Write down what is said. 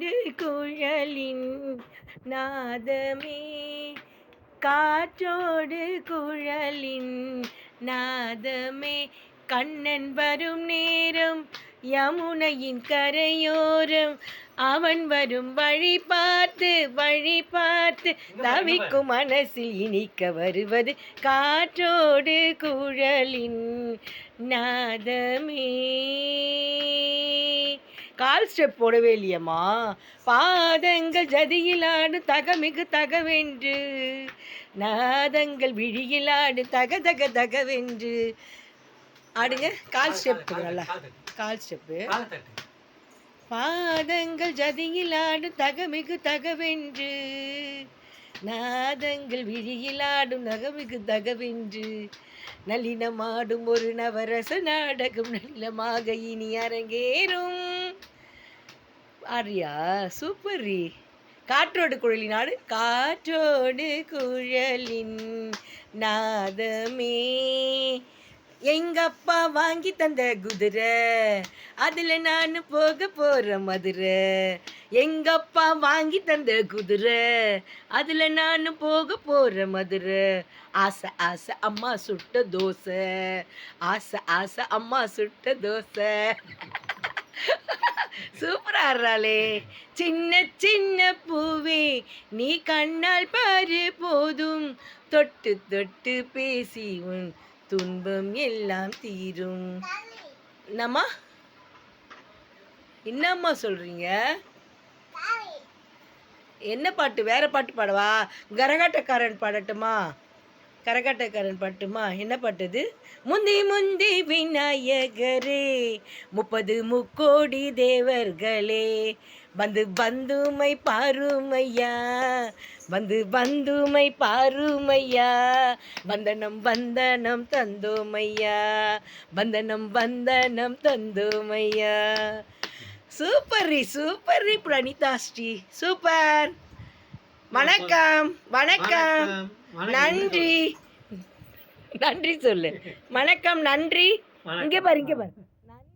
காற்றோடு குழலின் நாதமே, காற்றோடு குழலின் நாதமே. கண்ணன் வரும் நேரம் யமுனையின் கரையோரம், அவன் வரும் வழி பார்த்து தவிக்கும் மனசில் இனிக்க வருவது காற்றோடு குழலின் நாதமே. கால் ஸ்டெப் போடவே இல்லையம்மா. பாதங்கள் ஜதியிலாடு தகமிகு தகவென்று, நாதங்கள் விழியிலாடு தக தக தகவென்று ஆடுங்க. கால் ஸ்டெப் நல்லா, கால் ஸ்டெப்பு. பாதங்கள் ஜதியிலாடு தகமிகு தகவென்று, நாதங்கள் விழியிலாடும் நகமிகு தகவென்று, நளினமாடும் ஒரு நவரச நாடகம் நளினமாக இனி அரங்கேறும். ஆரியா சூப்பர். காற்றோடு குழலின் நாடு, காற்றோடு குழலின் நாதமே. எங்கப்பா வாங்கி தந்த குதிரை, அதில் நான் போக போற மதுரை. எங்கப்பா வாங்கி தந்த குதிரை, அதில் நான் போக போற மதுரை. ஆசை ஆசை அம்மா சுட்ட தோசை, ஆசை ஆசை அம்மா சுட்ட தோசை. சூப்பரா ஆடுறாளே. சின்ன சின்ன பூவே நீ கண்ணால் பாரு போதும், தொட்டு தொட்டு பேசி உன் துன்பம் எல்லாம் தீரும். என்னம்மா என்னம்மா சொல்றீங்க? என்ன பாட்டு? வேற பாட்டு பாடவா? கரகாட்டக்காரன் பாடட்டுமா? கரகாட்டக்காரன் பாட்டுமா? என்ன பாட்டு அது? முந்தி முந்தி விநாயகரே, 30 முக்கோடி தேவர்களே, வந்து பந்துமை பாருமையா, வந்து பந்துமை பாருமையா, வந்தனம் வந்தனம் தந்தோமையா, வந்தனம் வந்தனம் தந்தோமையா. Super super Pranithasri, super. வணக்கம் வணக்கம், நன்றி நன்றி சொல்லு. வணக்கம் நன்றி. இங்கே பாரு, இங்கே பாரு. நன்றி.